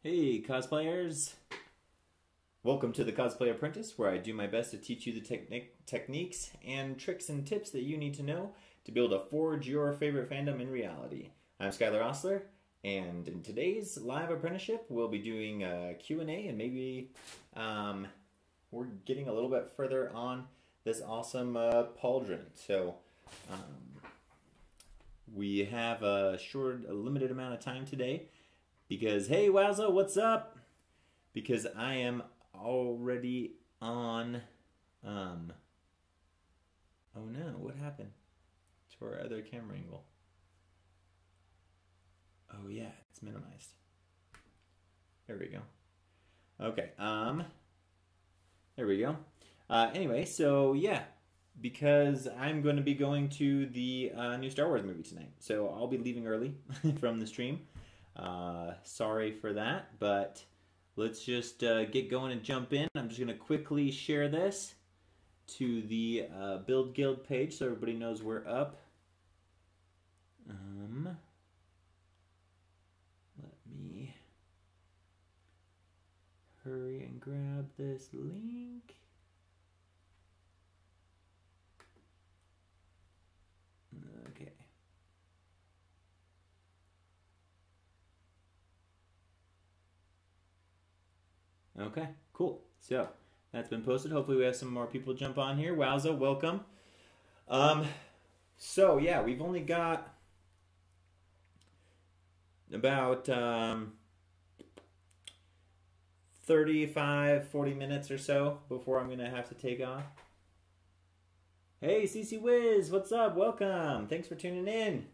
Hey cosplayers! Welcome to the Cosplay Apprentice, where I do my best to teach you the techniques and tricks and tips that you need to know to be able to forge your favorite fandom in reality. I'm Skylar Osler, and in today's live apprenticeship we'll be doing a Q&A, and maybe we're getting a little bit further on this awesome Pauldron. So we have a limited amount of time today. Because, hey, Wowza, what's up? Because I am already on, oh no, what happened to our other camera angle? Oh yeah, it's minimized. There we go. Okay, there we go. Anyway, so yeah, because I'm going to be going to the new Star Wars movie tonight. So I'll be leaving early from the stream. Sorry for that, but let's just get going and jump in. I'm just going to quickly share this to the Build Guild page so everybody knows we're up. Let me hurry and grab this link. Okay. Okay, cool. So that's been posted. Hopefully we have some more people jump on here. Wowza, welcome. So yeah, we've only got about 35-40 minutes or so before I'm gonna have to take off. Hey CC Wiz, what's up? Welcome. Thanks for tuning in.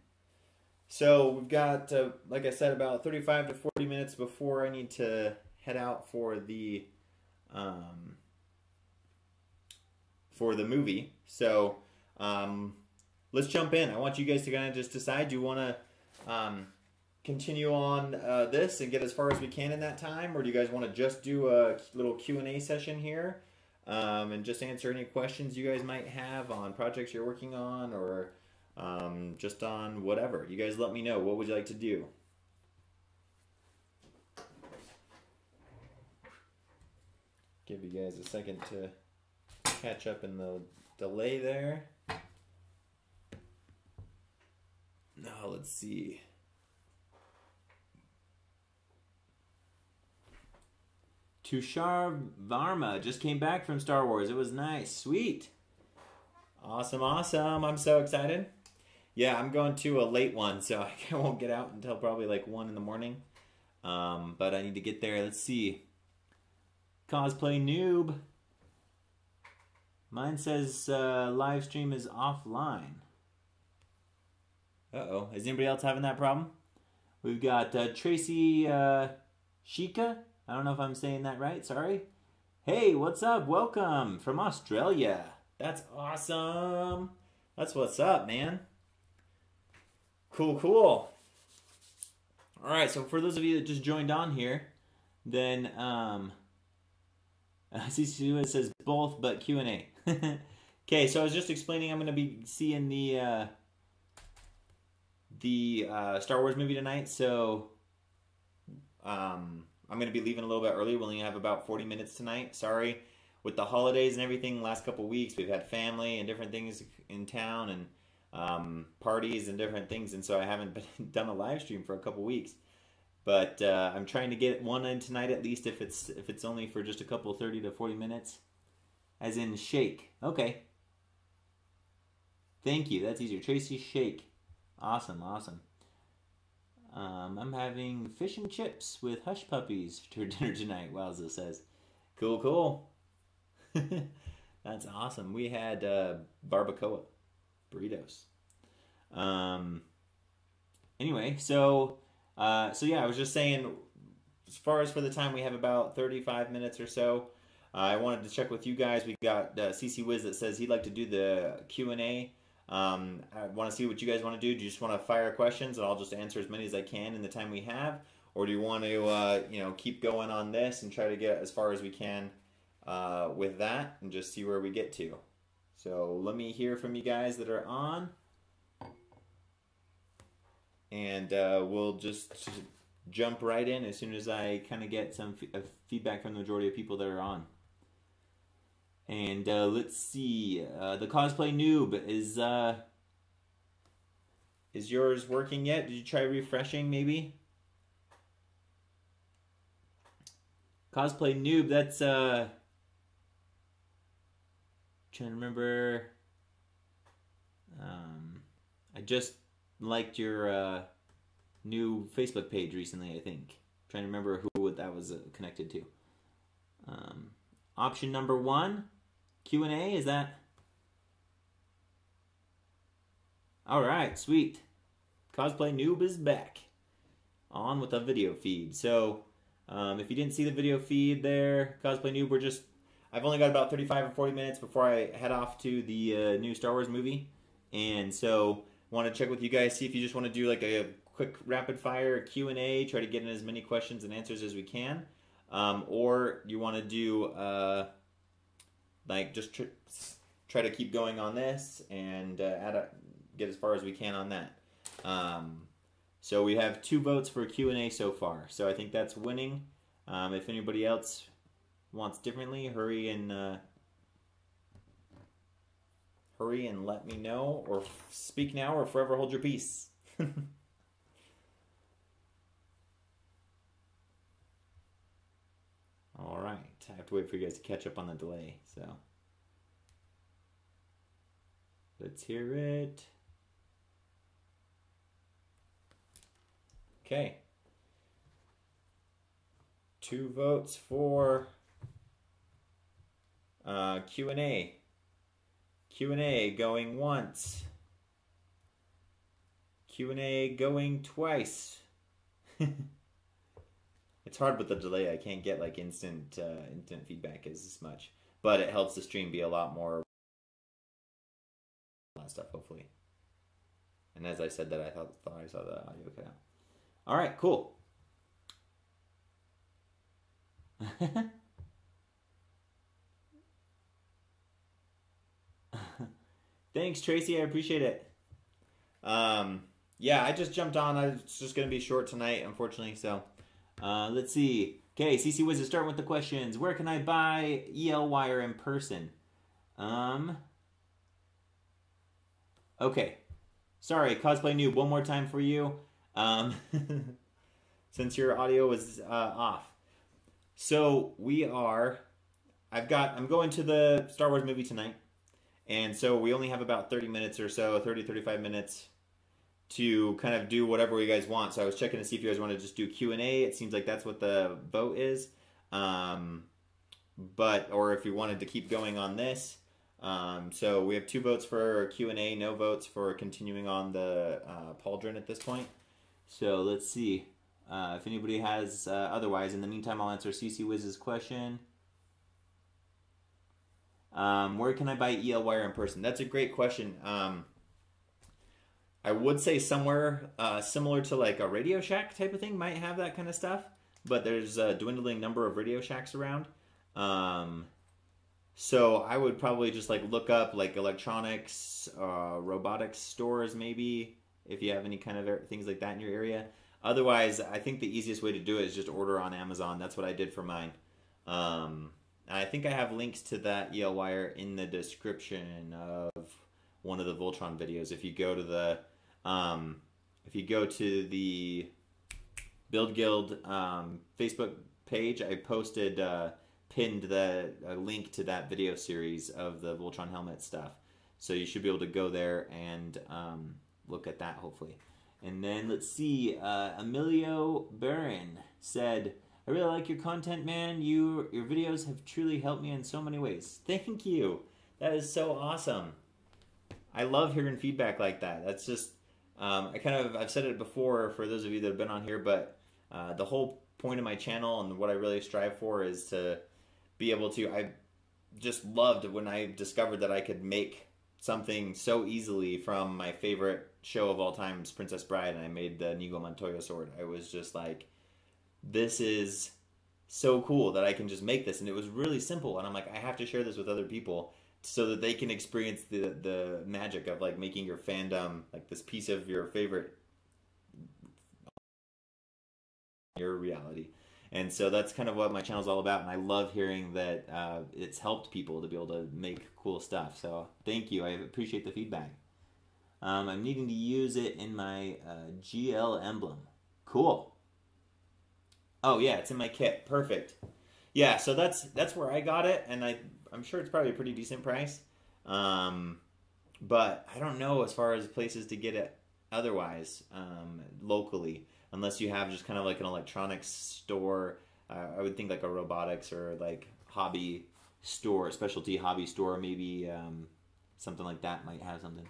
So we've got like I said, about 35 to 40 minutes before I need to head out for the movie. So let's jump in. I want you guys to kind of just decide, do you want to continue on this and get as far as we can in that time, or do you guys want to just do a little Q&A session here and just answer any questions you guys might have on projects you're working on, or just on whatever? You guys let me know. What would you like to do? Give you guys a second to catch up in the delay there. Now let's see. Tushar Varma just came back from Star Wars. It was nice. Sweet. Awesome, awesome. I'm so excited. Yeah, I'm going to a late one, so I won't get out until probably like 1 in the morning. But I need to get there. Let's see. Cosplay noob. Mine says live stream is offline. Uh-oh. Is anybody else having that problem? We've got Tracy Shika. I don't know if I'm saying that right. Sorry. Hey, what's up? Welcome from Australia. That's awesome. That's what's up, man. Cool, cool. All right, so for those of you that just joined on here, then CC says both, but Q&A. Okay, so I was just explaining I'm going to be seeing the Star Wars movie tonight, so I'm going to be leaving a little bit early. We only have about 40 minutes tonight. Sorry. With the holidays and everything, last couple weeks, we've had family and different things in town, and parties and different things, and so I haven't done a live stream for a couple weeks. But I'm trying to get one in tonight, at least if it's only for just a couple 30 to 40 minutes. As in shake. Okay. Thank you. That's easier. Tracy Shake. Awesome, awesome. I'm having fish and chips with hush puppies for dinner tonight, Wowza says. Cool, cool. That's awesome. We had barbacoa burritos. Anyway, so yeah, I was just saying, as far as for the time, we have about 35 minutes or so. I wanted to check with you guys. We got CC Wiz that says he'd like to do the Q&A. I want to see what you guys want to do. Do you just want to fire questions and I'll just answer as many as I can in the time we have? Or do you want to keep going on this and try to get as far as we can with that and just see where we get to? So let me hear from you guys that are on. And we'll just jump right in as soon as I kind of get some feedback from the majority of people that are on. And let's see, the cosplay noob is yours working yet? Did you try refreshing maybe? Cosplay noob, that's trying to remember. I just liked your new Facebook page recently, I think. Trying to remember who that was connected to. Option number 1, Q&A, is that? Alright, sweet. Cosplay noob is back. On with a video feed. So, if you didn't see the video feed there, Cosplay noob, I've only got about 35 or 40 minutes before I head off to the new Star Wars movie. And so, want to check with you guys, see if you just want to do like a quick rapid fire Q&A, try to get in as many questions and answers as we can. Or you want to do just try to keep going on this and get as far as we can on that. So we have 2 votes for Q&A so far. So I think that's winning. If anybody else wants differently, hurry and let me know, or speak now or forever hold your peace. All right, I have to wait for you guys to catch up on the delay, so let's hear it. Okay. 2 votes for Q&A. Q&A going once. Q&A going twice. It's hard with the delay. I can't get like instant feedback as much, but it helps the stream be a lot more stuff, hopefully. And as I said that, I thought I saw the audio cut out. All right, cool. Thanks, Tracy. I appreciate it. Yeah, I just jumped on. It's just going to be short tonight, unfortunately. So, let's see. Okay, CC Wizard, starting with the questions. Where can I buy EL wire in person? Okay. Sorry, Cosplay Noob, one more time for you. Since your audio was off. So I'm going to the Star Wars movie tonight. And so we only have about 30 minutes or so, 35 minutes to kind of do whatever you guys want. So I was checking to see if you guys want to just do Q&A. It seems like that's what the vote is. Or if you wanted to keep going on this. So we have 2 votes for Q&A, no votes for continuing on the Pauldron at this point. So let's see if anybody has otherwise. In the meantime, I'll answer CC Wiz's question. Where can I buy EL wire in person? That's a great question. I would say somewhere similar to like a Radio Shack type of thing might have that kind of stuff, but there's a dwindling number of Radio Shacks around. So I would probably just like look up like electronics, robotics stores maybe, if you have any kind of things like that in your area. Otherwise, I think the easiest way to do it is just order on Amazon. That's what I did for mine. I think I have links to that EL wire in the description of one of the Voltron videos. If you go to the Build Guild Facebook page, I posted pinned the link to that video series of the Voltron helmet stuff. So you should be able to go there and look at that hopefully. And then let's see, Emilio Barron said, I really like your content, man. Your videos have truly helped me in so many ways. Thank you. That is so awesome. I love hearing feedback like that. That's just, I've said it before for those of you that have been on here, but the whole point of my channel and what I really strive for is to be able to, I just loved when I discovered that I could make something so easily from my favorite show of all time, Princess Bride, and I made the Inigo Montoya sword. I was just like, this is so cool that I can just make this, and it was really simple, and I'm like, I have to share this with other people so that they can experience the magic of like making your fandom like this piece of your favorite your reality. And so that's kind of what my channel is all about, and I love hearing that it's helped people to be able to make cool stuff. So thank you. I appreciate the feedback. I'm needing to use it in my GL emblem. Cool. Oh yeah, it's in my kit. Perfect. Yeah, so that's where I got it, and I'm sure it's probably a pretty decent price. But I don't know as far as places to get it otherwise locally, unless you have just kind of like an electronics store. I would think like a robotics or like hobby store, specialty hobby store, maybe something like that might have something.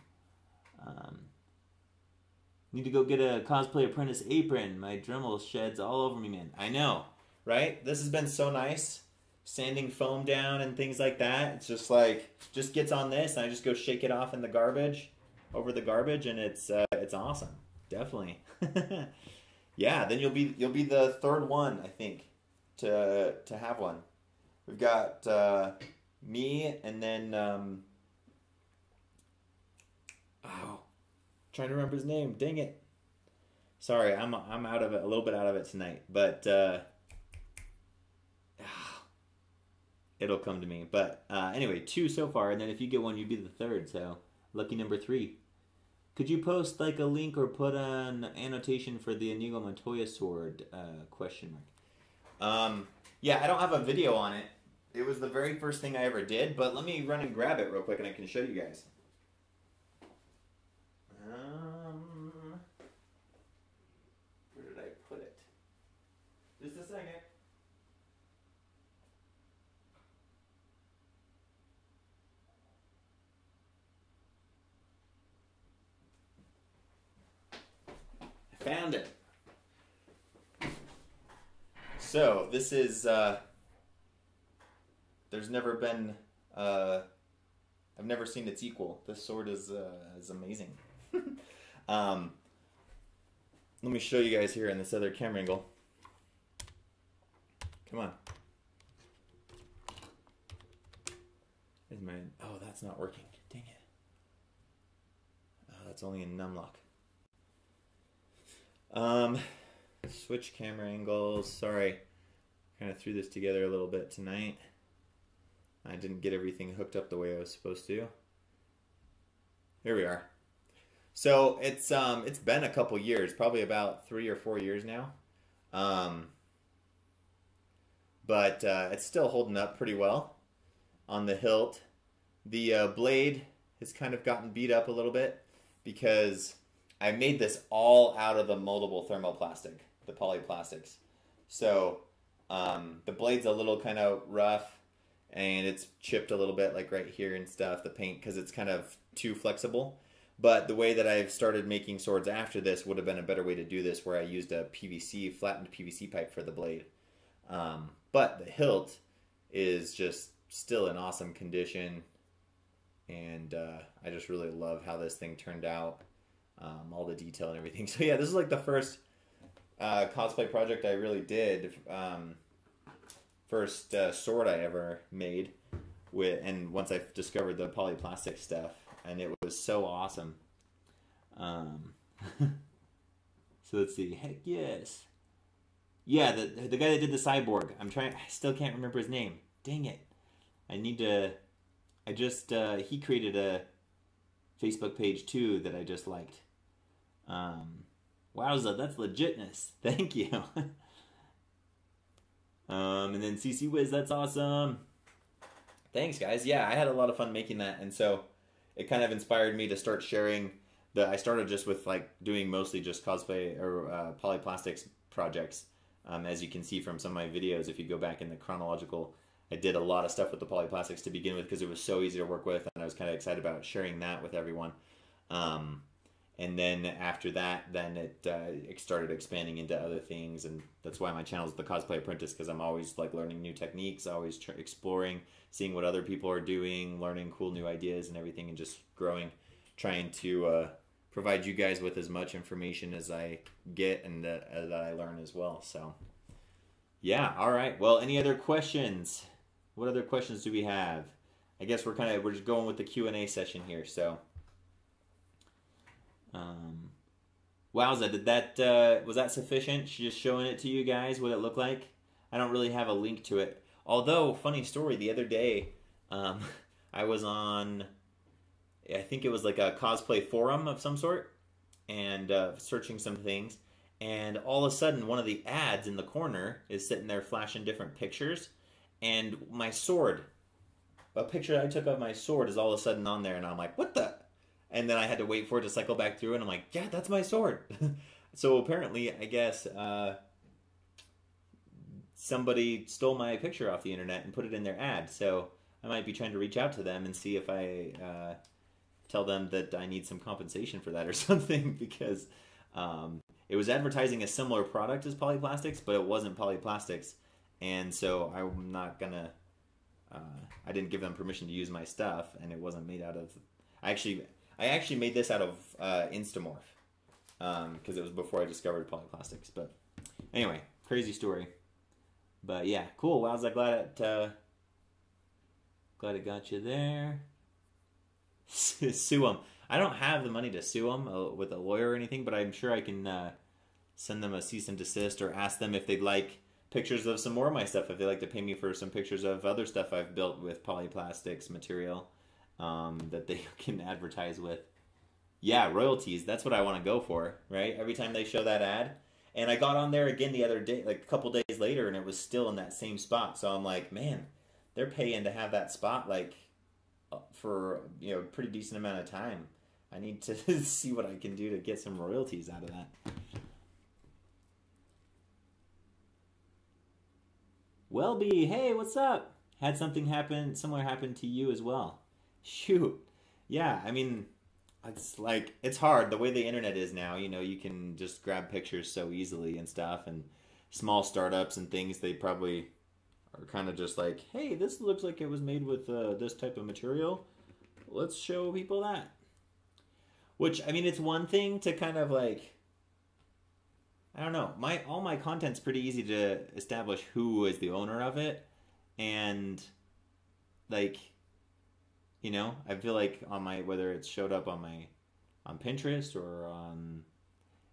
Need to go get a cosplay apprentice apron. My Dremel sheds all over me, man. I know, right? This has been so nice. Sanding foam down and things like that. It's just like, just gets on this and I just go shake it off in the garbage, over the garbage, and it's awesome. Definitely. Yeah, then you'll be the third one, I think, to have one. We've got me, and then trying to remember his name. Dang it. Sorry, I'm out of it, a little bit out of it tonight, but it'll come to me. But anyway, 2 so far, and then if you get one, you'd be the third. So lucky number 3. Could you post like a link or put an annotation for the Inigo Montoya sword? Question mark. Yeah, I don't have a video on it. It was the very first thing I ever did, but let me run and grab it real quick and I can show you guys. Where did I put it? Just a second. Found it. So this is there's never been I've never seen its equal. This sword is amazing. Let me show you guys here in this other camera angle. Come on. Is my, oh, that's not working. Dang it. Oh, that's only in numlock. Switch camera angles. Sorry, kind of threw this together a little bit tonight. I didn't get everything hooked up the way I was supposed to. Here we are. So it's been a couple years, probably about 3 or 4 years now. But it's still holding up pretty well on the hilt. The blade has kind of gotten beat up a little bit because I made this all out of the moldable thermoplastic, the polyplastics. So the blade's a little kind of rough and it's chipped a little bit like right here and stuff, the paint, because it's kind of too flexible. But the way that I've started making swords after this would have been a better way to do this, where I used a PVC, flattened PVC pipe for the blade. But the hilt is just still in awesome condition, and I just really love how this thing turned out, all the detail and everything. So yeah, this is like the first cosplay project I really did, first sword I ever made, and once I discovered the polyplastic stuff, and it was so awesome. So let's see. Heck yes. Yeah, the guy that did the cyborg. I still can't remember his name. Dang it. I need to. He created a Facebook page too that I just liked. Wowza, that's legitness. Thank you. And then CC Wiz, that's awesome. Thanks, guys. Yeah, I had a lot of fun making that, and so it kind of inspired me to start sharing. I started just with like doing mostly just cosplay or polyplastics projects. As you can see from some of my videos, if you go back in the chronological, I did a lot of stuff with the polyplastics to begin with because it was so easy to work with, and I was kind of excited about sharing that with everyone. And then after that, then it started expanding into other things, and that's why my channel is The Cosplay Apprentice, because I'm always like learning new techniques, always exploring, seeing what other people are doing, learning cool new ideas and everything, and just growing, trying to provide you guys with as much information as I get and that I learn as well. So yeah, all right. Well, any other questions? What other questions do we have? I guess we're just going with the Q&A session here. So Wowza, did that was that sufficient? Just showing it to you guys what it looked like. I don't really have a link to it. Although, funny story, the other day, I was on, I think it was like a cosplay forum of some sort, and searching some things, and all of a sudden one of the ads in the corner is sitting there flashing different pictures, and my sword, a picture I took of my sword is all of a sudden on there, and I'm like, what the? And then I had to wait for it to cycle back through, and I'm like, yeah, that's my sword. So apparently, I guess, somebody stole my picture off the internet and put it in their ad. So I might be trying to reach out to them and see if I tell them that I need some compensation for that or something, because it was advertising a similar product as Polyplastics, but it wasn't Polyplastics. And so I'm not gonna, I didn't give them permission to use my stuff, and it wasn't made out of, I actually made this out of Instamorph, because it was before I discovered Polyplastics. But anyway, crazy story. But yeah, cool. Wowza, glad it got you there. Sue them. I don't have the money to sue them with a lawyer or anything, but I'm sure I can send them a cease and desist, or ask them if they'd like pictures of some more of my stuff, if they'd like to pay me for some pictures of other stuff I've built with Polyplastics material that they can advertise with. Yeah, royalties. That's what I want to go for, right? Every time they show that ad. And I got on there again the other day, like a couple days later, and it was still in that same spot. So I'm like, man, they're paying to have that spot, like, for, you know, a pretty decent amount of time. I need to see what I can do to get some royalties out of that. Welby, hey, what's up? Had something happen, similar happen to you as well. Shoot. Yeah, I mean, it's like, it's hard. The way the internet is now, you know, you can just grab pictures so easily and stuff, and small startups and things, they probably are kind of just like, hey, this looks like it was made with this type of material. Let's show people that. Which, I mean, it's one thing to kind of like, I don't know, all my content's pretty easy to establish who is the owner of it, and like, you know, I feel like on my, whether it's showed up on Pinterest or on,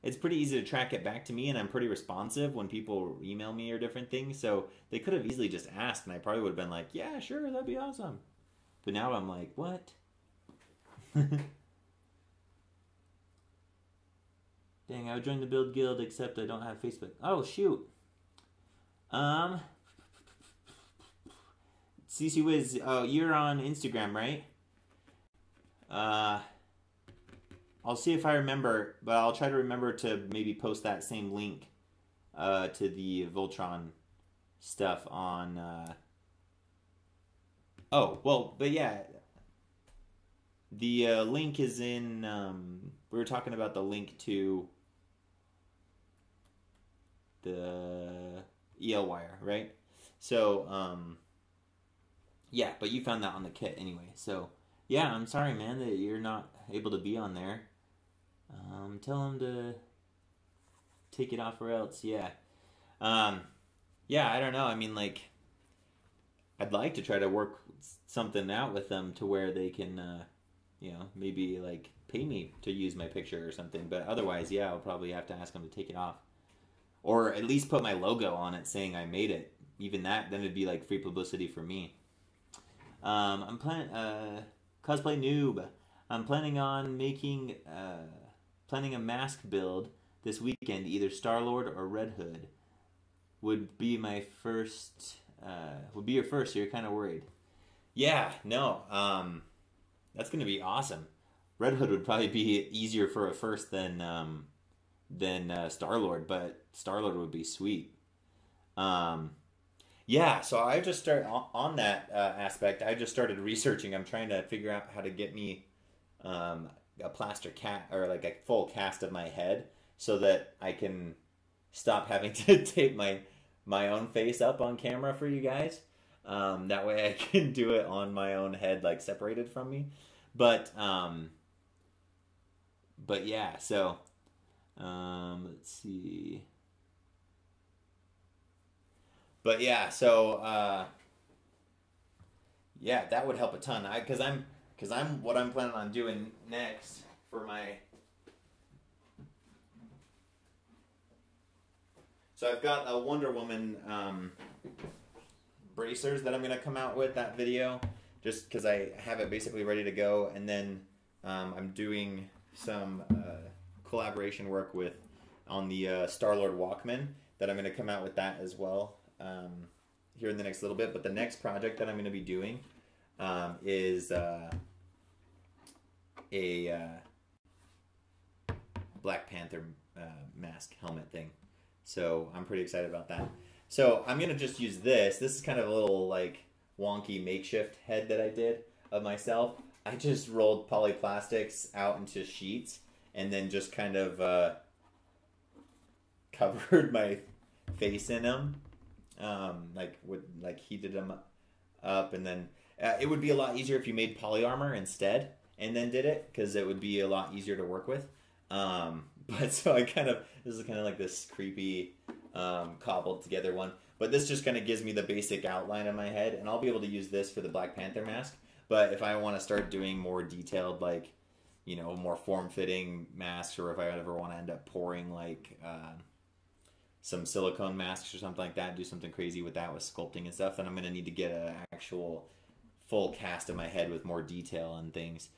it's pretty easy to track it back to me, and I'm pretty responsive when people email me or different things. So they could have easily just asked, and I probably would have been like, yeah, sure, that'd be awesome. But now I'm like, what? Dang, I would join the Build Guild, except I don't have Facebook. Oh, shoot. CC Wiz, oh, you're on Instagram, right? I'll see if I remember, but I'll try to remember to maybe post that same link to the Voltron stuff on... Oh, well, but yeah. The link is in... we were talking about the link to the EL wire, right? So, yeah, but you found that on the kit anyway. So, yeah, I'm sorry, man, that you're not able to be on there. Tell them to take it off or else, yeah. Yeah, I don't know. I mean, like, I'd like to try to work something out with them to where they can, you know, maybe, like, pay me to use my picture or something. But otherwise, yeah, I'll probably have to ask them to take it off. Or at least put my logo on it saying I made it. Even that, then it'd be, like, free publicity for me. I'm planning, cosplay noob. I'm planning on making, planning a mask build this weekend, either Star-Lord or Red Hood. Would be my first, would be your first, so you're kind of worried. Yeah, no, that's going to be awesome. Red Hood would probably be easier for a first than Star-Lord, but Star-Lord would be sweet. Yeah, so I just started on that aspect. I just started researching. I'm trying to figure out how to get me a plaster cast, or like a full cast of my head, so that I can stop having to tape my own face up on camera for you guys. That way I can do it on my own head, like separated from me. But yeah, so let's see. But yeah, so yeah, that would help a ton. Because I'm what I'm planning on doing next for my So I've got a Wonder Woman bracers that I'm going to come out with that video, just because I have it basically ready to go. And then I'm doing some collaboration work with on the Star-Lord Walkman that I'm going to come out with that as well here in the next little bit. But the next project that I'm going to be doing is a Black Panther mask helmet thing. So I'm pretty excited about that. So I'm going to just use this. This is kind of a little like wonky makeshift head that I did of myself. I just rolled polyplastics out into sheets and then just kind of covered my face in them, like heated them up, and then it would be a lot easier if you made poly armor instead and then did it, because it would be a lot easier to work with. But so this is kind of like this creepy cobbled together one. But this just kind of gives me the basic outline of my head, and I'll be able to use this for the Black Panther mask. But if I want to start doing more detailed, like, you know, more form-fitting masks, or if I ever want to end up pouring like some silicone masks or something like that, do something crazy with that with sculpting and stuff, then I'm going to need to get an actual full cast of my head with more detail and things.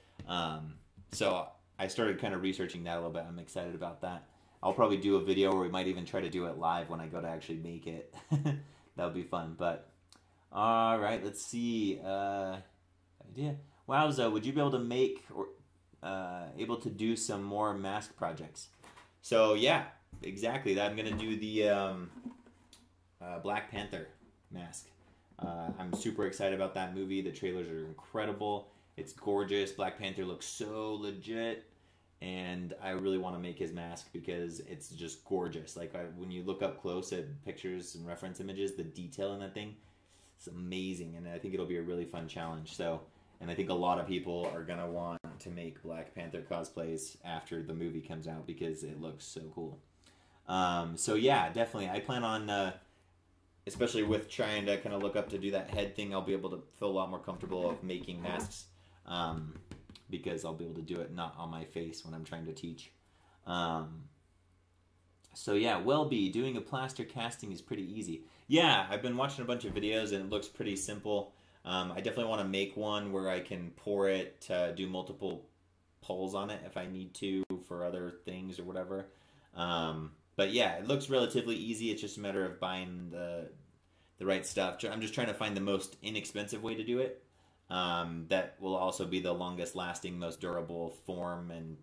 So I started kind of researching that a little bit. I'm excited about that. I'll probably do a video where we might even try to do it live when I go to actually make it. That'll be fun. But all right, let's see. Idea. Wowza, would you be able to make or able to do some more mask projects? So yeah, exactly. I'm gonna do the Black Panther mask. I'm super excited about that movie. The trailers are incredible. It's gorgeous. Black Panther looks so legit. And I really want to make his mask because it's just gorgeous. Like when you look up close at pictures and reference images, the detail in that thing, it's amazing. And I think it'll be a really fun challenge. So, and I think a lot of people are going to want to make Black Panther cosplays after the movie comes out because it looks so cool. So yeah, definitely. I plan on, especially with trying to kind of look up to do that head thing, I'll be able to feel a lot more comfortable of making masks. Because I'll be able to do it not on my face when I'm trying to teach. So yeah, Welby, doing a plaster casting is pretty easy. Yeah, I've been watching a bunch of videos and it looks pretty simple. I definitely want to make one where I can pour it to do multiple pulls on it if I need to for other things or whatever. But yeah, it looks relatively easy. It's just a matter of buying the right stuff. I'm just trying to find the most inexpensive way to do it. That will also be the longest lasting, most durable form and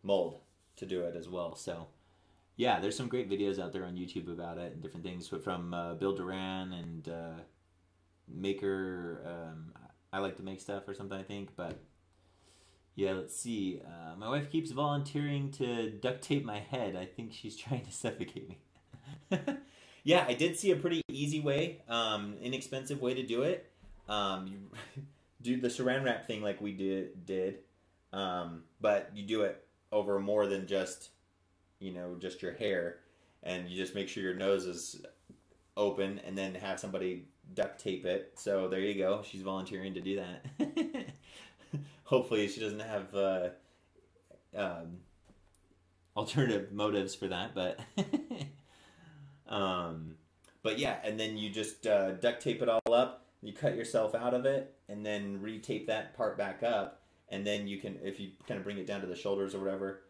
mold to do it as well. So yeah, there's some great videos out there on YouTube about it and different things from Bill Duran and Maker. I like to make stuff or something, I think. But yeah, let's see. My wife keeps volunteering to duct tape my head. I think she's trying to suffocate me. Yeah, I did see a pretty easy way, inexpensive way to do it. You do the saran wrap thing like we did, but you do it over more than just, you know, just your hair, and you just make sure your nose is open, and then have somebody duct tape it. So there you go. She's volunteering to do that. Hopefully, she doesn't have alternative motives for that, but. But yeah, and then you just duct tape it all up, you cut yourself out of it, and then re-tape that part back up, and then you can, if you kind of bring it down to the shoulders or whatever,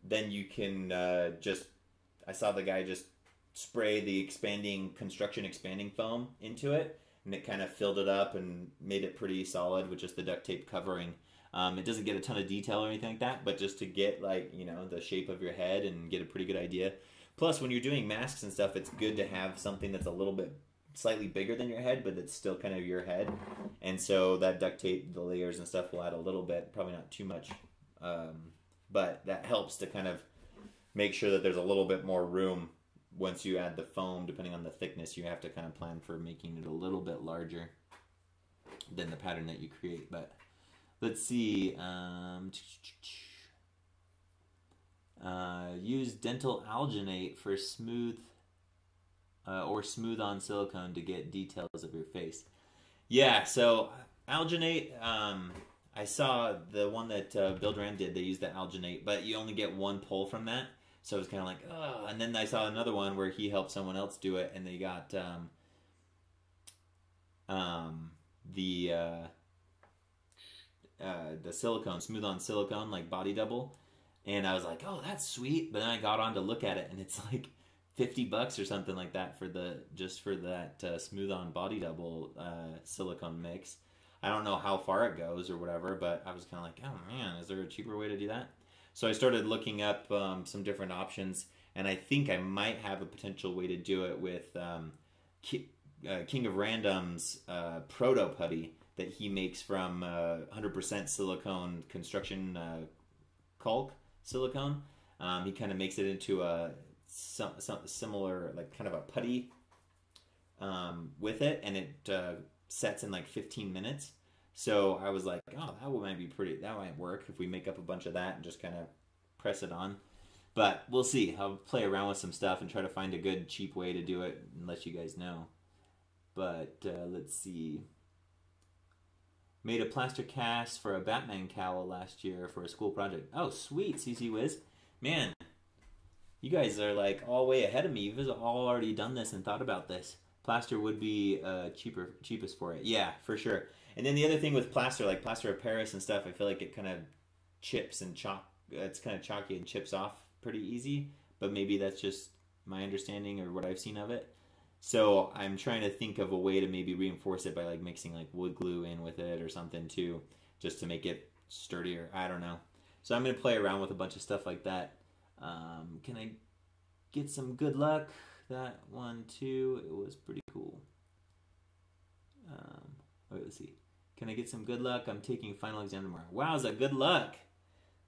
then you can I saw the guy just spray the construction expanding foam into it, and it kind of filled it up and made it pretty solid with just the duct tape covering. It doesn't get a ton of detail or anything like that, but just to get, like, you know, the shape of your head and get a pretty good idea. Plus, when you're doing masks and stuff, it's good to have something that's a little bit slightly bigger than your head, but it's still kind of your head. And so that duct tape, the layers and stuff will add a little bit, probably not too much. But that helps to kind of make sure that there's a little bit more room once you add the foam. Depending on the thickness, you have to kind of plan for making it a little bit larger than the pattern that you create. But let's see. Use dental alginate for smooth or smooth on silicone to get details of your face. Yeah, so alginate, I I saw the one that Buildran did. They used the alginate, but you only get one pull from that. So I was kind of like, oh. And then I saw another one where he helped someone else do it, and they got the silicone, smooth on silicone, like body double. And I was like, oh, that's sweet. But then I got on to look at it, and it's like $50 or something like that for that smooth on body double silicone mix. I don't know how far it goes or whatever, but I was kind of like, oh man, is there a cheaper way to do that? So I started looking up some different options, and I think I might have a potential way to do it with King of Random's proto putty that he makes from 100% silicone construction caulk silicone. He kind of makes it into a similar, like kind of a putty with it, and it sets in like 15 minutes. So I was like, oh, that might work if we make up a bunch of that and just kind of press it on. But we'll see. I'll play around with some stuff and try to find a good, cheap way to do it and let you guys know. But let's see. Made a plaster cast for a Batman cowl last year for a school project. Oh, sweet, CC Wiz. Man, you guys are like all way ahead of me. You've all already done this and thought about this. Plaster would be cheapest for it. Yeah, for sure. And then the other thing with plaster, like plaster of Paris and stuff, I feel like it kind of chips and it's kind of chalky and chips off pretty easy. But maybe that's just my understanding or what I've seen of it. So I'm trying to think of a way to maybe reinforce it by like mixing like wood glue in with it or something too, just to make it sturdier. I don't know. So I'm going to play around with a bunch of stuff like that. Can I get some good luck? That one too, it was pretty cool. Wait, let's see. Can I get some good luck? I'm taking final exam tomorrow. Wowza, good luck.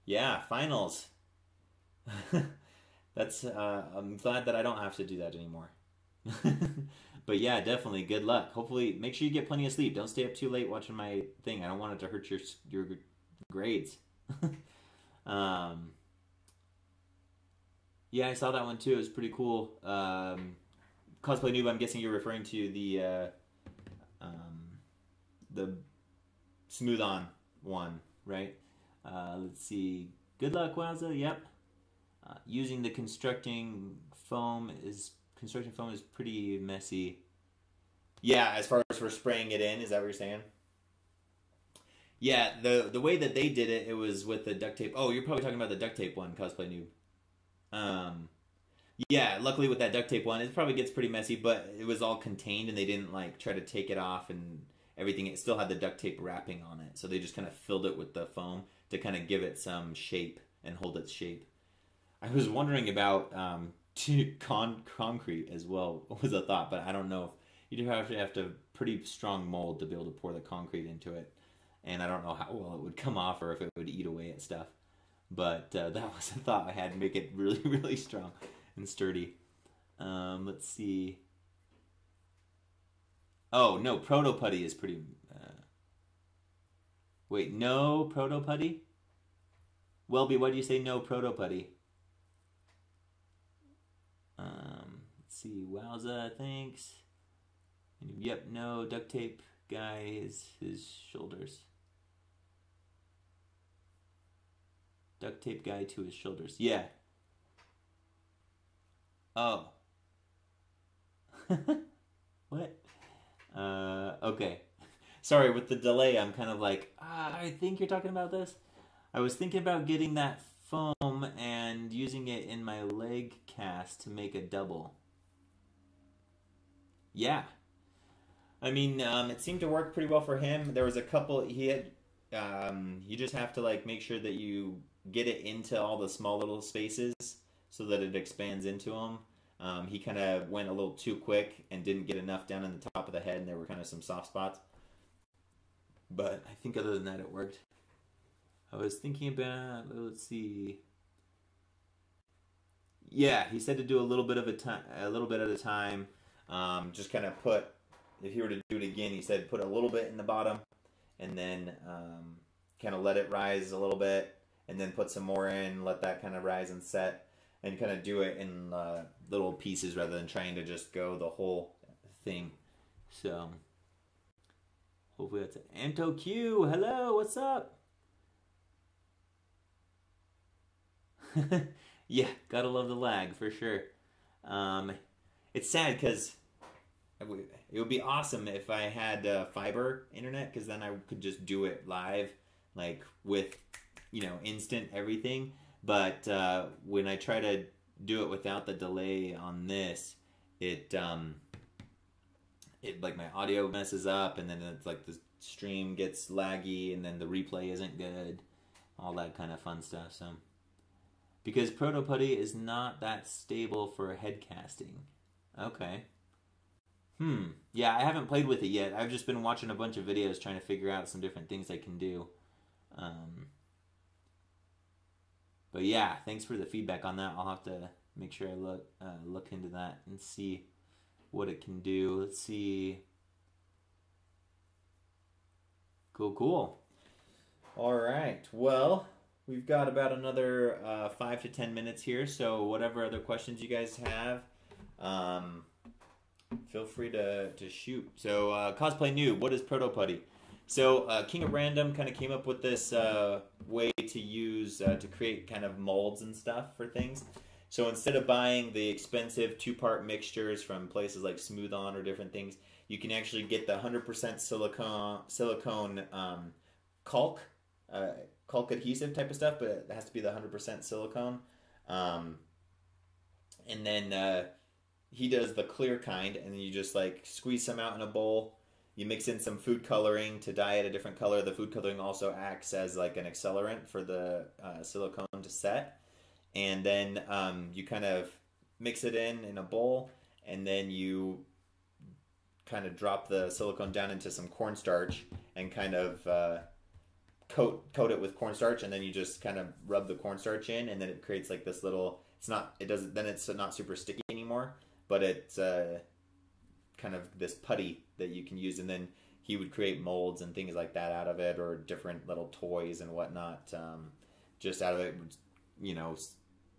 Yeah, finals. That's I'm glad that I don't have to do that anymore. But yeah, definitely good luck. Hopefully, make sure you get plenty of sleep. Don't stay up too late watching my thing. I don't want it to hurt your grades. Yeah, I saw that one too. It was pretty cool. Cosplay Noob, I'm guessing you're referring to the smooth on one, right? Let's see. Good luck, Wowza. Yep. Using the construction foam is pretty messy. Yeah, as far as for spraying it in, is that what you're saying? Yeah, the way that they did it, it was with the duct tape. Oh, you're probably talking about the duct tape one, Cosplay Noob. Yeah, luckily with that duct tape one, it probably gets pretty messy, but it was all contained and they didn't like try to take it off and everything. It still had the duct tape wrapping on it, so they just kind of filled it with the foam to kind of give it some shape and hold its shape. I was wondering about concrete as well was a thought, but I don't know. You'd have to pretty strong mold to be able to pour the concrete into it, and I don't know how well it would come off or if it would eat away at stuff. But that was a thought I had to make it really, really strong and sturdy. Let's see. Oh, no, Proto Putty is pretty... Wait, no Proto Putty? Welby, why do you say no Proto Putty? Let's see. Wowza, thanks. Yep, no duct tape guy is his shoulders. Duct tape guy to his shoulders. Yeah. Oh. What? Okay. Sorry, with the delay, I'm kind of like, I think you're talking about this. I was thinking about getting that foam and using it in my leg cast to make a double. Yeah. I mean, it seemed to work pretty well for him. There was a couple, he had, you just have to like make sure that you get it into all the small little spaces so that it expands into them. He kind of went a little too quick and didn't get enough down in the top of the head, and there were kind of some soft spots. But I think other than that, it worked. I was thinking about, let's see. Yeah, he said to do a little bit at a time. Just kind of put, if he were to do it again, he said put a little bit in the bottom, and then kind of let it rise a little bit, and then put some more in, let that kind of rise and set, and kind of do it in little pieces rather than trying to just go the whole thing. So hopefully that's it. Anto Q, hello, what's up? Yeah, gotta love the lag for sure. Um, it's sad because it would be awesome if I had fiber internet, because then I could just do it live, like with, instant everything. But when I try to do it without the delay on this, it it like my audio messes up, and then it's like the stream gets laggy, and then the replay isn't good, all that kind of fun stuff. So because Proto Putty is not that stable for head casting. Okay. Yeah, I haven't played with it yet. I've just been watching a bunch of videos trying to figure out some different things I can do. But yeah, thanks for the feedback on that. I'll have to make sure I look into that and see what it can do. Let's see. Cool. All right. Well, we've got about another 5 to 10 minutes here. So whatever other questions you guys have, feel free to shoot. So Cosplay Noob, what is Proto Putty? So King of Random kind of came up with this way to use to create kind of molds and stuff for things. So instead of buying the expensive 2-part mixtures from places like Smooth On or different things, you can actually get the 100% silicone caulk adhesive type of stuff, but it has to be the 100% silicone. And then he does the clear kind, and then you just like squeeze some out in a bowl. You mix in some food coloring to dye it a different color. The food coloring also acts as like an accelerant for the silicone to set. And then you kind of mix it in a bowl, and then you kind of drop the silicone down into some cornstarch and kind of coat it with cornstarch, and then you just kind of rub the cornstarch in, and then it creates like this little. It's not super sticky anymore, but it's kind of this putty that you can use, and then he would create molds and things like that out of it, or different little toys and whatnot. Just out of it,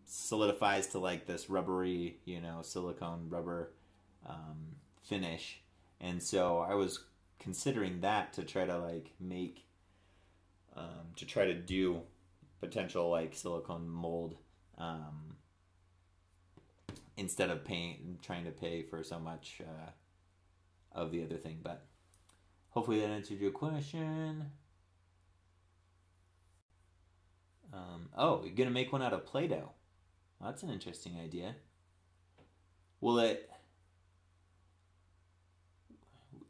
solidifies to like this rubbery, silicone rubber finish. And so I was considering that to try to like make, to try to do potential like silicone mold, instead of trying to pay for so much of the other thing. But hopefully that answered your question. Oh, you're gonna make one out of Play-Doh. Well, that's an interesting idea. Will it?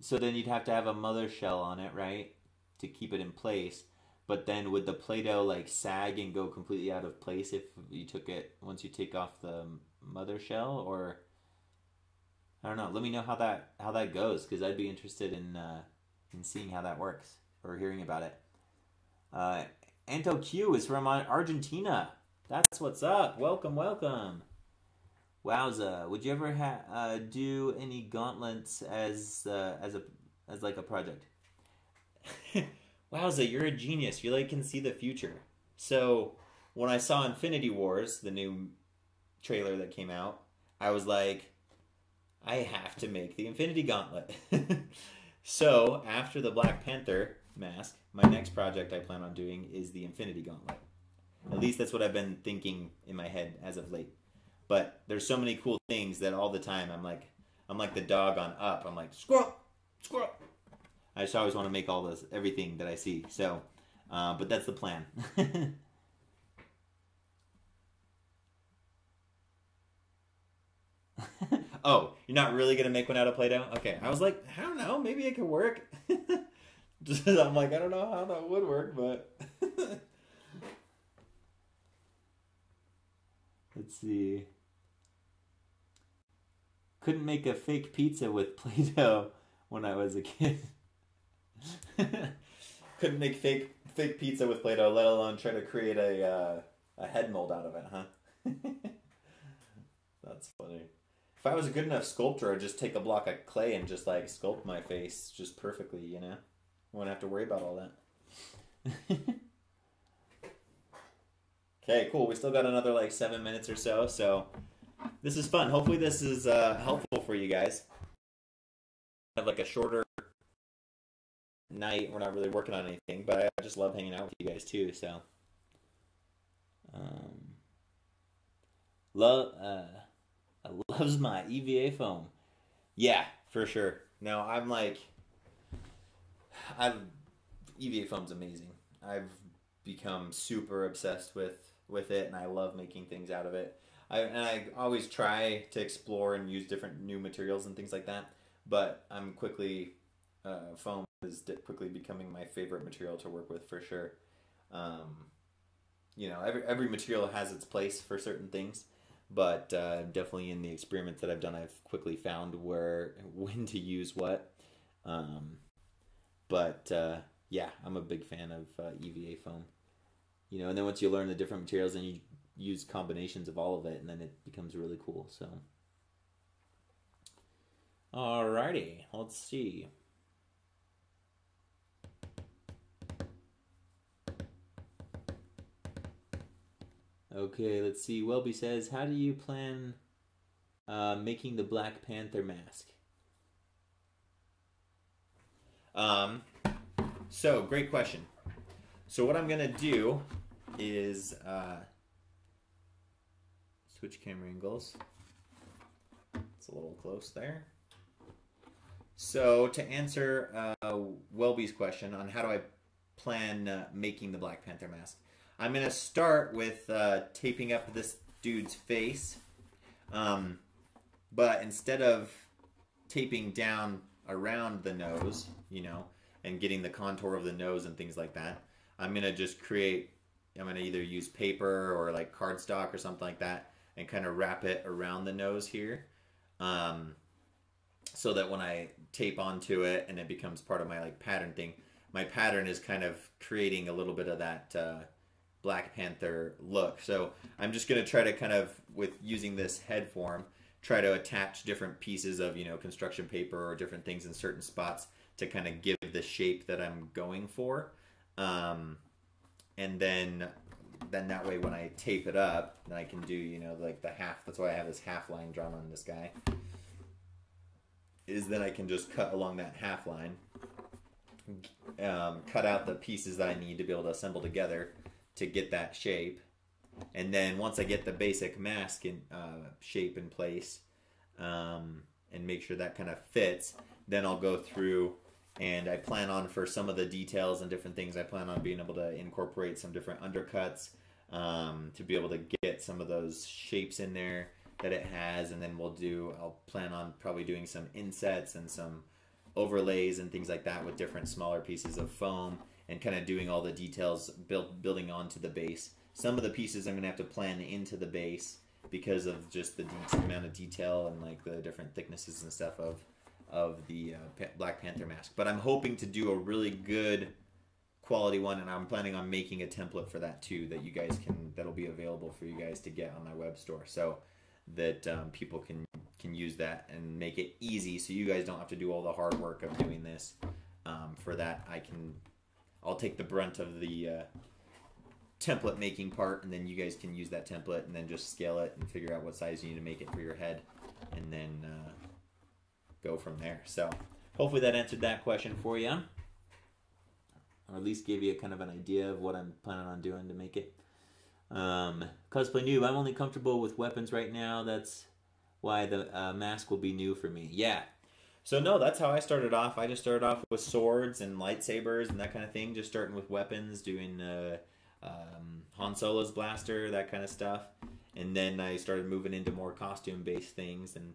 So then you'd have to have a mother shell on it, right, to keep it in place. But then would the Play-Doh like sag and go completely out of place if you took it once you take off the mother shell? Or I don't know. Let me know how that goes, because I'd be interested in seeing how that works or hearing about it. Anto Q is from Argentina. That's what's up. Welcome. Wowza. Would you ever do any gauntlets as like a project? Wowza, you're a genius. You like can see the future. So when I saw Infinity Wars, the new trailer that came out, I was like, I have to make the Infinity Gauntlet. So after the Black Panther mask, my next project I plan on doing is the Infinity Gauntlet. At least that's what I've been thinking in my head as of late. But there's so many cool things that all the time I'm like the dog on Up. I'm like, squirrel. I just always want to make everything that I see. So, but that's the plan. Oh, you're not really gonna make one out of Play-Doh? Okay, I was like, I don't know, maybe it could work. I'm like, I don't know how that would work, but let's see. Couldn't make a fake pizza with Play-Doh when I was a kid. Couldn't make fake pizza with Play-Doh, let alone try to create a head mold out of it, huh? That's funny. If I was a good enough sculptor, I'd just take a block of clay and just like sculpt my face just perfectly, you know? I wouldn't have to worry about all that. Okay, cool. We still got another like 7 minutes or so, so this is fun. Hopefully this is helpful for you guys. Have like a shorter night. We're not really working on anything, but I just love hanging out with you guys too, so Love, loves my EVA foam. Yeah, for sure. No, I'm like, I've EVA foam's amazing. I've become super obsessed with it, and I love making things out of it. I always try to explore and use different new materials and things like that. But I'm quickly foam is quickly becoming my favorite material to work with for sure. Um, every material has its place for certain things, but definitely in the experiments that I've done, I've quickly found where when to use what. Um, but yeah, I'm a big fan of EVA foam. And then once you learn the different materials, and you use combinations of all of it, and then it becomes really cool. So, alrighty, let's see. Okay, let's see. Welby says, "How do you plan making the Black Panther mask?" So great question. So what I'm gonna do is switch camera angles. It's a little close there. So to answer Welby's question on how do I plan making the Black Panther mask, I'm gonna start with taping up this dude's face, but instead of taping down around the nose, and getting the contour of the nose and things like that, I'm gonna just I'm gonna either use paper or like cardstock or something like that, and kind of wrap it around the nose here, so that when I tape onto it and it becomes part of my like pattern thing, my pattern is kind of creating a little bit of that Black Panther look. So I'm just gonna try to kind of, with using this head form, try to attach different pieces of construction paper or different things in certain spots to kind of give the shape that I'm going for, and then that way when I tape it up, then I can do like the half. That's why I have this half line drawn on this guy. Is then I can just cut along that half line, cut out the pieces that I need to be able to assemble together to get that shape, and then once I get the basic mask in shape in place, and make sure that kind of fits, then I'll go through and I plan on, for some of the details and different things, I plan on being able to incorporate some different undercuts to be able to get some of those shapes in there that it has, and then I'll plan on probably doing some insets and some overlays and things like that with different smaller pieces of foam, and kind of doing all the details building onto the base. Some of the pieces I'm going to have to plan into the base because of just the amount of detail and like the different thicknesses and stuff of the Black Panther mask. But I'm hoping to do a really good quality one, and I'm planning on making a template for that too, that'll be available for you guys to get on my web store, so that people can use that and make it easy, so you guys don't have to do all the hard work of doing this. For that, I'll take the brunt of the template making part, and then you guys can use that template and then just scale it and figure out what size you need to make it for your head, and then go from there. So hopefully that answered that question for you, or at least gave you kind of an idea of what I'm planning on doing to make it. Cosplay noob, I'm only comfortable with weapons right now. That's why the mask will be new for me. Yeah. So no, that's how I started off. I just started off with swords and lightsabers and that kind of thing, just starting with weapons, doing Han Solo's blaster, that kind of stuff. And then I started moving into more costume-based things, and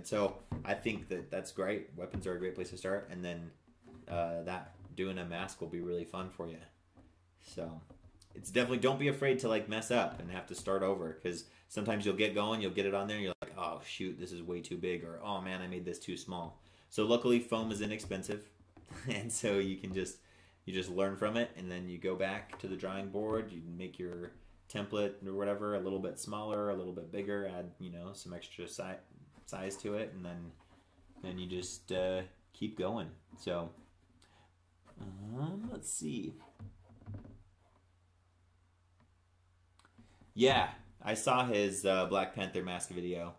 so I think that's great. Weapons are a great place to start, and then doing a mask will be really fun for you. So it's definitely, don't be afraid to like mess up and have to start over, because sometimes you'll get going, you'll get it on there, and you're like, oh shoot, this is way too big, or oh man, I made this too small. So luckily foam is inexpensive, and so you just learn from it, and then you go back to the drawing board, you make your template or whatever a little bit smaller, a little bit bigger, add some extra size to it, and then you just keep going. So let's see. Yeah, I saw his Black Panther mask video.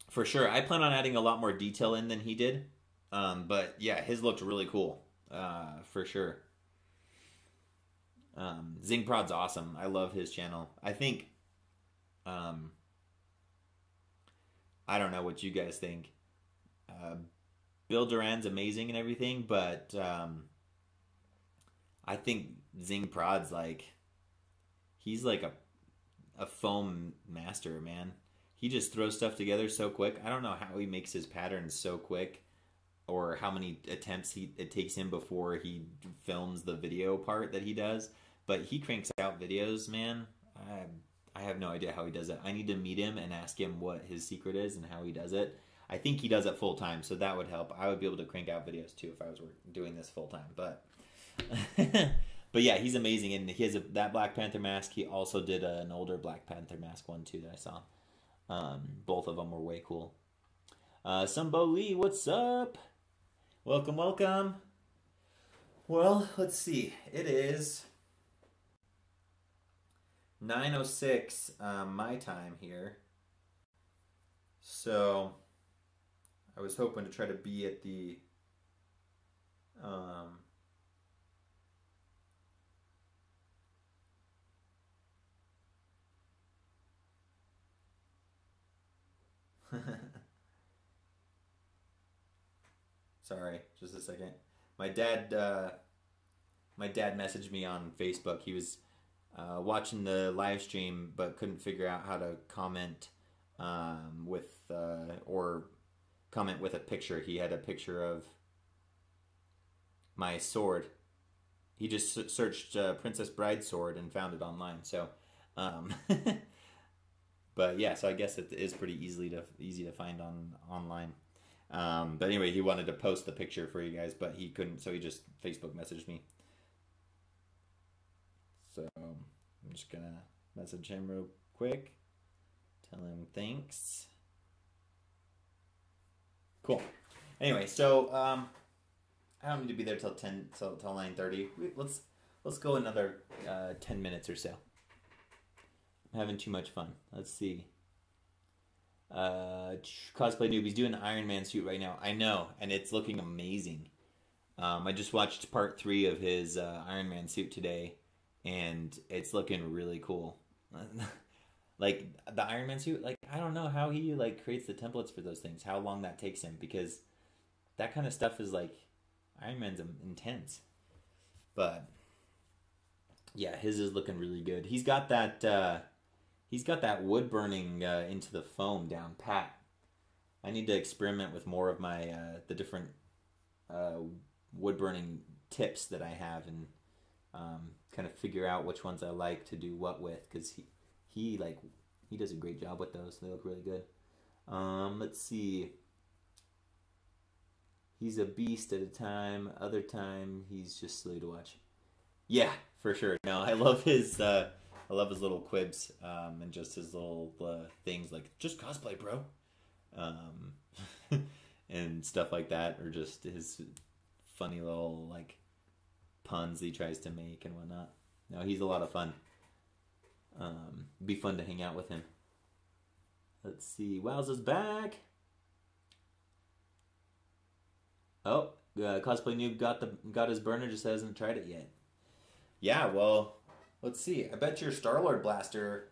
For sure, I plan on adding a lot more detail in than he did. But yeah, his looked really cool, for sure. Zing Prod's awesome. I love his channel. I think, um, I don't know what you guys think. Uh, Bill Duran's amazing and everything, but I think Zing Prod's like, he's like a foam master, man. He just throws stuff together so quick. I don't know how he makes his patterns so quick, or how many attempts it takes him before he films the video part that he does. But he cranks out videos, man. I have no idea how he does it. I need to meet him and ask him what his secret is and how he does it. I think he does it full time, so that would help. I would be able to crank out videos too if I was doing this full time. But but yeah, he's amazing, and he has that Black Panther mask. He also did an older Black Panther mask one too that I saw. Both of them were way cool. Sumbo Lee, what's up? Welcome, welcome. Well, let's see. It is 9:06 my time here. So I was hoping to try to be at the Sorry, just a second. My dad messaged me on Facebook. He was watching the live stream but couldn't figure out how to comment or comment with a picture. He had a picture of my sword. He just searched Princess Bride sword and found it online. So, but yeah, so I guess it is pretty easy to find online. But anyway, he wanted to post the picture for you guys, but he couldn't, so he just Facebook messaged me. So I'm just gonna message him real quick. Tell him thanks. Cool. Anyway, so I don't need to be there till 9:30. Let's go another 10 minutes or so. I'm having too much fun. Let's see. Cosplay Noobie's doing an Iron Man suit right now. I know, and it's looking amazing. I just watched part 3 of his Iron Man suit today, and it's looking really cool. Like the Iron Man suit, like I don't know how he like creates the templates for those things. How long that takes him, because that kind of stuff is like Iron Man's intense. But yeah, his is looking really good. He's got that wood burning into the foam down pat. I need to experiment with more of my the different wood burning tips that I have, and kind of figure out which ones I like to do what with, because he does a great job with those. They look really good. Let's see. He's a beast at a time. Other time he's just silly to watch. Yeah, for sure. No, I love his little quibs, and just his little things like, just cosplay, bro. And stuff like that, or just his funny little like puns he tries to make and whatnot. No, he's a lot of fun. Be fun to hang out with him. Let's see. Wowza's back. Oh, Cosplay Noob got his burner, just hasn't tried it yet. Yeah, well, let's see. I bet your Star-Lord blaster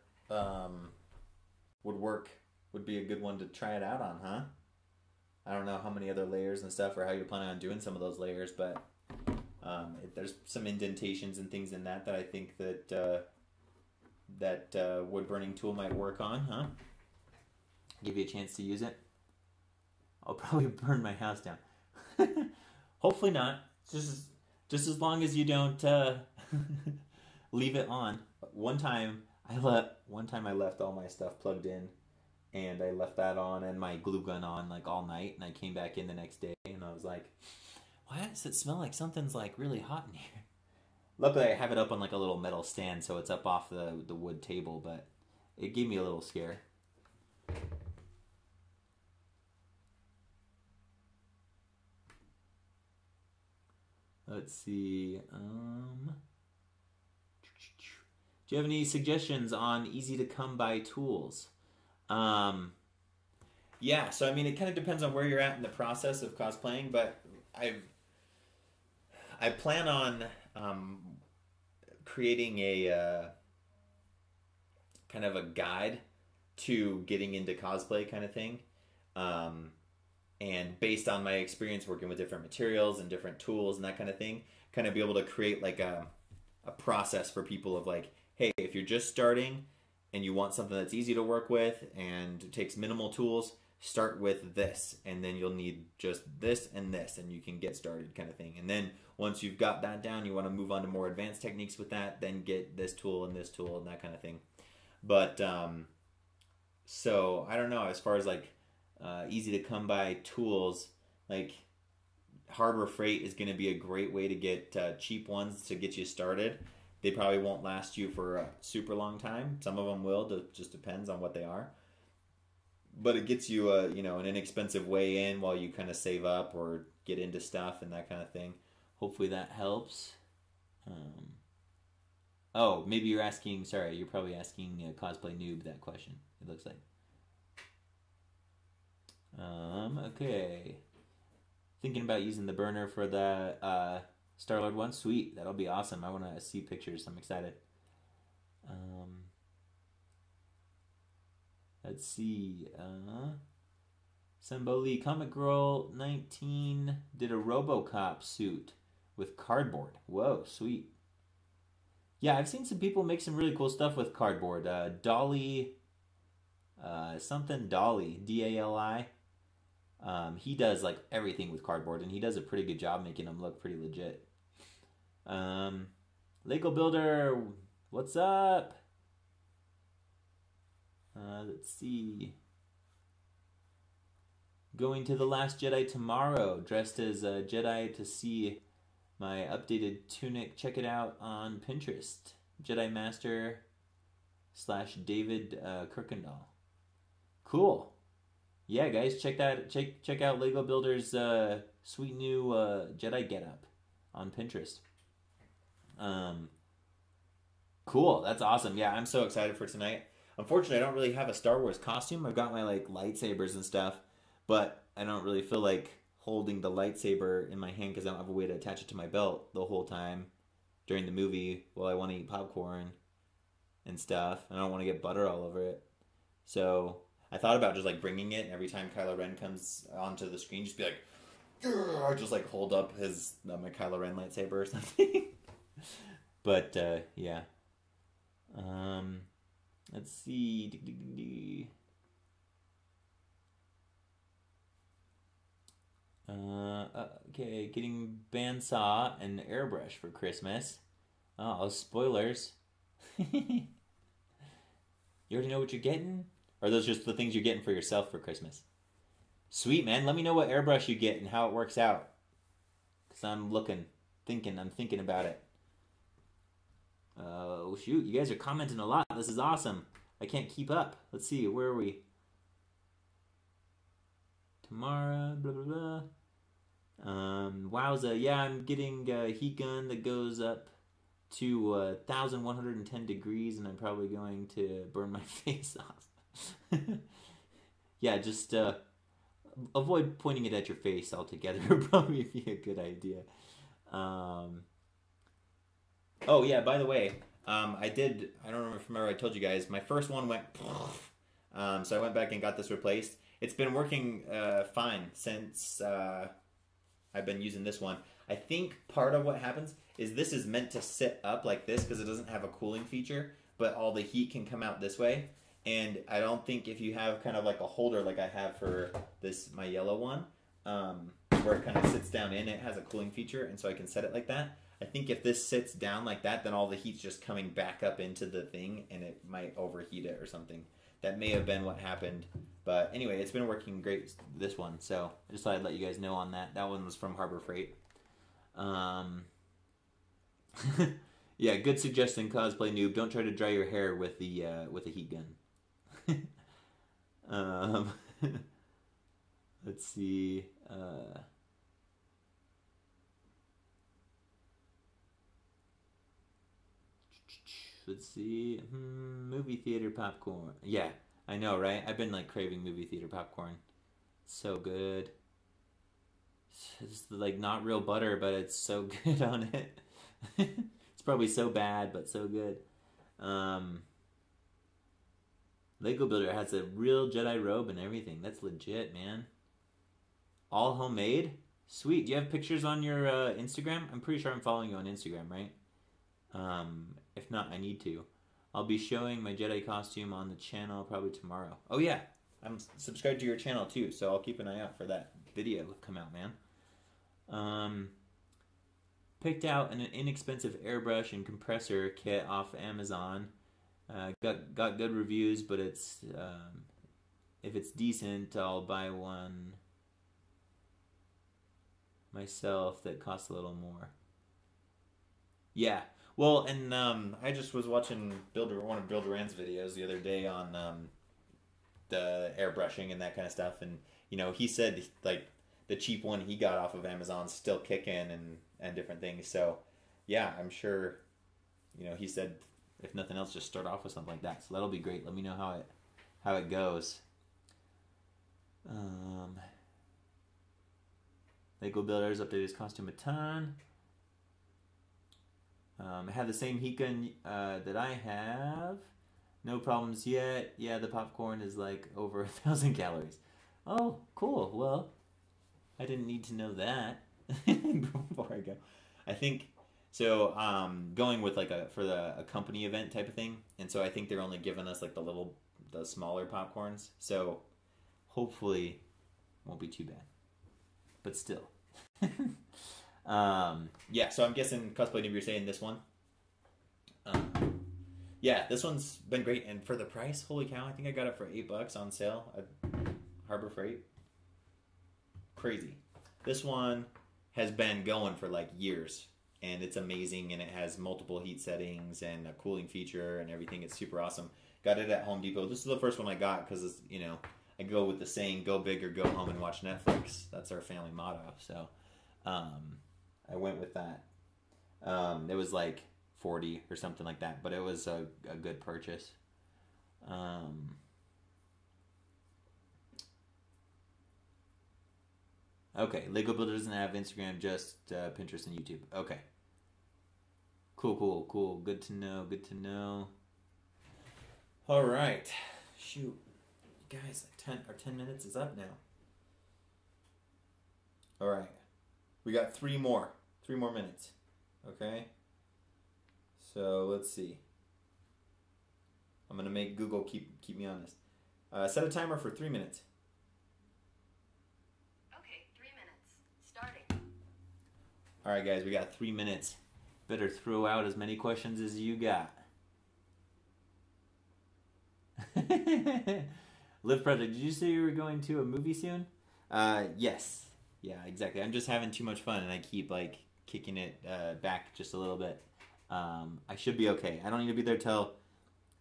would be a good one to try it out on, huh? I don't know how many other layers and stuff, or how you're planning on doing some of those layers, but there's some indentations and things in that I think that wood burning tool might work on, huh? Give you a chance to use it. I'll probably burn my house down. Hopefully not. Just as long as you don't leave it on. One time I left all my stuff plugged in, and I left that on and my glue gun on like all night, and I came back in the next day and I was like, why does it smell like something's like really hot in here? Luckily I have it up on like a little metal stand, so it's up off the wood table, but it gave me a little scare. Let's see. Do you have any suggestions on easy to come by tools? Yeah, so I mean, it kind of depends on where you're at in the process of cosplaying, but I plan on creating a kind of a guide to getting into cosplay kind of thing. Um, and based on my experience working with different materials and different tools and that kind of thing, kind of be able to create like a process for people of like, hey, if you're just starting and you want something that's easy to work with and takes minimal tools, start with this, and then you'll need just this, and you can get started kind of thing. And then once you've got that down, you want to move on to more advanced techniques with that, then get this tool and that kind of thing. But so I don't know, as far as like easy to come by tools, like Harbor Freight is going to be a great way to get cheap ones to get you started. They probably won't last you for a super long time. Some of them will. It just depends on what they are. But it gets you an inexpensive way in while you kind of save up or get into stuff and that kind of thing. Hopefully that helps. Oh, maybe you're asking. Sorry, you're probably asking Cosplay Noob that question. It looks like. Okay. Thinking about using the burner for the Star-Lord one. Sweet, that'll be awesome. I want to see pictures. I'm excited. Let's see. Semboli Comic Girl 19 did a RoboCop suit with cardboard. Whoa, sweet. Yeah, I've seen some people make some really cool stuff with cardboard. Dolly, Dolly, D-A-L-I. He does like everything with cardboard, and he does a pretty good job making them look pretty legit. Lego Builder, what's up? Let's see. Going to The Last Jedi tomorrow, dressed as a Jedi to see my updated tunic. Check it out on Pinterest. Jedi Master / David Kirkendall. Cool. Yeah, guys, check out Lego Builder's sweet new Jedi getup on Pinterest. Cool, that's awesome. Yeah, I'm so excited for tonight. Unfortunately, I don't really have a Star Wars costume. I've got my like lightsabers and stuff, but I don't really feel like holding the lightsaber in my hand because I don't have a way to attach it to my belt the whole time during the movie while I want to eat popcorn and stuff. I don't want to get butter all over it. So I thought about just like bringing it, and every time Kylo Ren comes onto the screen, just be like, or just like hold up my Kylo Ren lightsaber or something. But yeah. Let's see. Okay, getting bandsaw and airbrush for Christmas. Oh, spoilers. You already know what you're getting? Or are those just the things you're getting for yourself for Christmas? Sweet, man. Let me know what airbrush you get and how it works out. Because I'm thinking about it. Oh, shoot. You guys are commenting a lot. This is awesome. I can't keep up. Let's see. Where are we? Tamara, blah, blah, blah. Wowza. Yeah, I'm getting a heat gun that goes up to 1,110 degrees, and I'm probably going to burn my face off. Yeah, just avoid pointing it at your face altogether. Would probably be a good idea. Oh yeah, by the way, I don't remember I told you guys, my first one went so I went back and got this replaced. It's been working fine since I've been using this one. I think part of what happens is this is meant to sit up like this because it doesn't have a cooling feature, but all the heat can come out this way. And I don't think if you have kind of like a holder like I have for my yellow one, where it kind of sits down in, it has a cooling feature, and so I can set it like that. I think if this sits down like that, then all the heat's just coming back up into the thing, and it might overheat it or something. That may have been what happened. But anyway, it's been working great, this one. So I just thought I'd let you guys know on that. That one was from Harbor Freight. Yeah, good suggestion, Cosplay Noob. Don't try to dry your hair with a heat gun. Let's see. Let's see. Movie theater popcorn. Yeah, I know, right? I've been like craving movie theater popcorn. It's so good. It's like not real butter, but it's so good on it. It's probably so bad, but so good. Lego Builder has a real Jedi robe and everything. That's legit, man. All homemade? Sweet. Do you have pictures on your Instagram? I'm pretty sure I'm following you on Instagram, right? If not, I need to. I'll be showing my Jedi costume on the channel probably tomorrow. Oh yeah, I'm subscribed to your channel too, so I'll keep an eye out for that video to come out, man. Picked out an inexpensive airbrush and compressor kit off Amazon. Got good reviews, but it's if it's decent, I'll buy one myself that costs a little more. Yeah. Well, and I just was watching one of Bill Duran's videos the other day on the airbrushing and that kind of stuff, and you know, he said like the cheap one he got off of Amazon's still kicking and different things. So yeah, I'm sure, you know, he said if nothing else, just start off with something like that. So that'll be great. Let me know how it goes. Lego Builders updated his costume a ton. I have the same Hiccup that I have. No problems yet. Yeah, the popcorn is like over 1,000 calories. Oh, cool. Well, I didn't need to know that before I go. I think so. Going with like a company event type of thing, and so I think they're only giving us like the smaller popcorns. So hopefully, it won't be too bad. But still. Yeah, so I'm guessing Cosplay Nib, you're saying this one. Yeah, this one's been great, and for the price, holy cow! I think I got it for $8 on sale at Harbor Freight. Crazy. This one has been going for like years, and it's amazing, and it has multiple heat settings and a cooling feature and everything. It's super awesome. Got it at Home Depot. This is the first one I got because, you know, I go with the saying, go big or go home and watch Netflix. That's our family motto. So I went with that. It was like 40 or something like that, but it was a good purchase. Okay, Lego Builder doesn't have Instagram, just Pinterest and YouTube. Okay. Cool. Good to know. All right. Shoot. Guys, our 10 minutes is up now. All right. We got 3 more minutes. Okay? So, let's see. I'm going to make Google keep me honest. Set a timer for 3 minutes. Okay, 3 minutes. Starting. All right, guys, we got 3 minutes. Better throw out as many questions as you got. Live Project, did you say you were going to a movie soon? Yes. Yeah, exactly. I'm just having too much fun, and I keep like kicking it back just a little bit. I should be okay. I don't need to be there till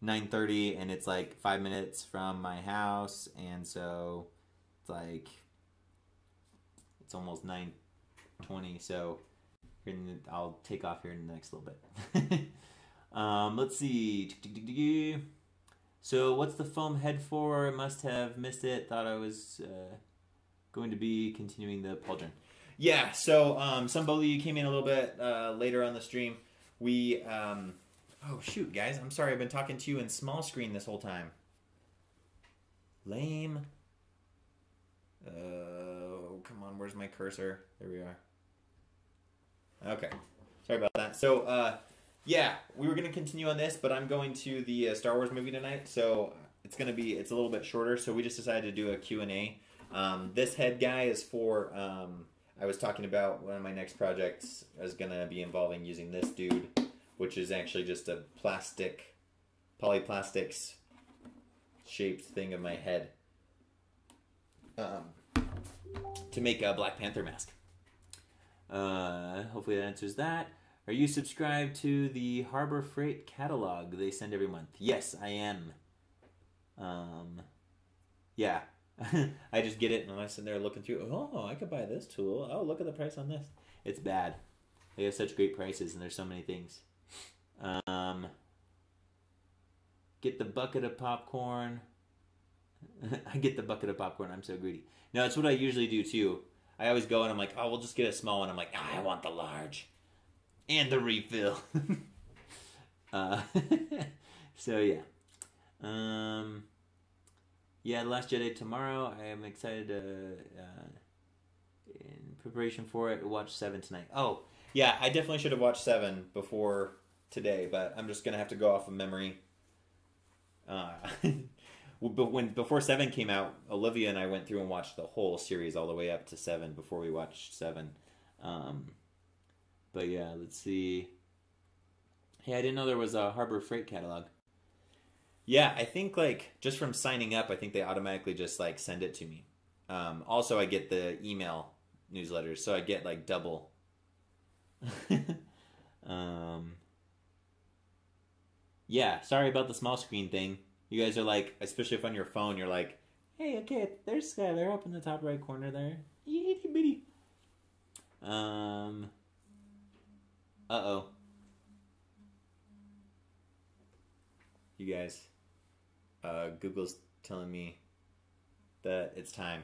9:30, and it's like 5 minutes from my house, and so it's like it's almost 9:20. So I'll take off here in the next little bit. Let's see. So what's the foam head for? Must have missed it. Thought I was going to be continuing the Pauldron. Yeah, so Sunboli, you came in a little bit later on the stream. We, oh shoot, guys, I'm sorry, I've been talking to you in small screen this whole time. Lame. Oh, come on, where's my cursor? There we are. Okay, sorry about that. So, yeah, we were going to continue on this, but I'm going to the Star Wars movie tonight, so it's a little bit shorter, so we just decided to do a Q&A. This head guy is for, I was talking about one of my next projects is going to be involving using this dude, which is actually just a polyplastics shaped thing of my head, to make a Black Panther mask. Hopefully that answers that. Are you subscribed to the Harbor Freight catalog they send every month? Yes, I am. Yeah. I just get it and I'm sitting there looking through. Oh, I could buy this tool. Oh, look at the price on this. It's bad. They have such great prices and there's so many things. Get the bucket of popcorn. I get the bucket of popcorn. I'm so greedy. No, it's what I usually do too. I always go and I'm like, oh, we'll just get a small one. I'm like, I want the large. And the refill. uh, so yeah. Yeah, The Last Jedi tomorrow. I am excited in preparation for it, watch 7 tonight. Oh, yeah, I definitely should have watched 7 before today, but I'm just going to have to go off of memory. But before 7 came out, Olivia and I went through and watched the whole series all the way up to 7 before we watched 7. But yeah, let's see. Hey, I didn't know there was a Harbor Freight catalog. Yeah, I think like just from signing up, I think they automatically just like send it to me. Also, I get the email newsletters, so I get like double. Yeah, sorry about the small screen thing. You guys are like, especially if on your phone, you're like, hey, okay, there's Skylar up in the top right corner there. Itty bitty. Uh-oh. You guys, Google's telling me that it's time.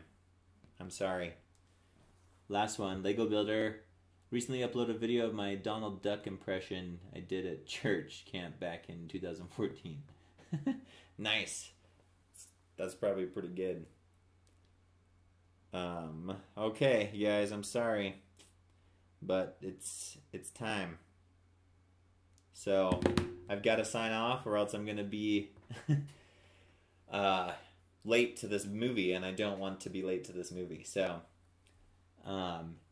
I'm sorry. Last one, Lego Builder. Recently uploaded a video of my Donald Duck impression I did at church camp back in 2014. Nice. That's probably pretty good. Okay, you guys, I'm sorry. But it's time. So, I've got to sign off or else I'm going to be late to this movie, and I don't want to be late to this movie. So,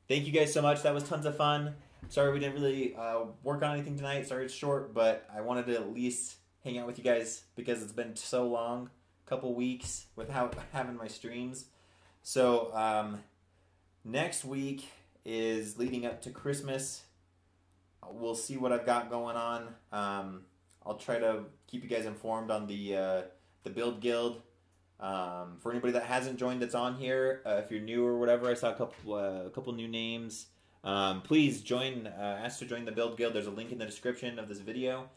thank you guys so much. That was tons of fun. Sorry we didn't really work on anything tonight. Sorry it's short, but I wanted to at least hang out with you guys because it's been so long, a couple weeks without having my streams. So, next week is leading up to Christmas. We'll see what I've got going on. I'll try to keep you guys informed on the Build Guild. For anybody that hasn't joined that's on here, if you're new or whatever, I saw a couple new names. Please join. Ask to join the Build Guild. There's a link in the description of this video.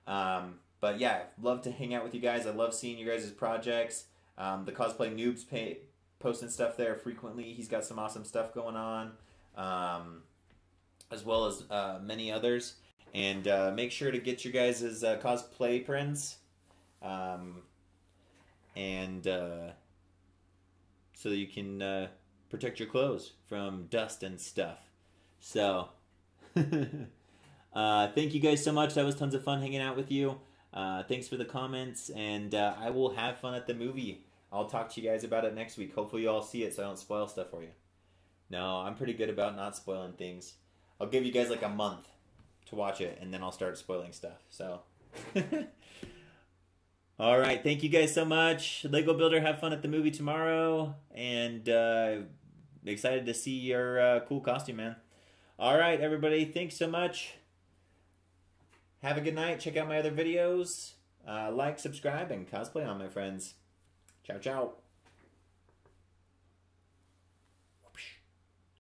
But yeah, love to hang out with you guys. I love seeing you guys' projects. The Cosplay Noobs posting stuff there frequently. He's got some awesome stuff going on. As well as many others. And make sure to get your guys' cosplay prints. And so that you can protect your clothes from dust and stuff. So, thank you guys so much. That was tons of fun hanging out with you. Thanks for the comments. And I will have fun at the movie. I'll talk to you guys about it next week. Hopefully you all see it so I don't spoil stuff for you. No, I'm pretty good about not spoiling things. I'll give you guys like a month to watch it, and then I'll start spoiling stuff. So, all right. Thank you guys so much. Lego Builder, have fun at the movie tomorrow, and excited to see your cool costume, man. All right, everybody. Thanks so much. Have a good night. Check out my other videos. Like, subscribe, and cosplay on, my friends. Ciao, ciao.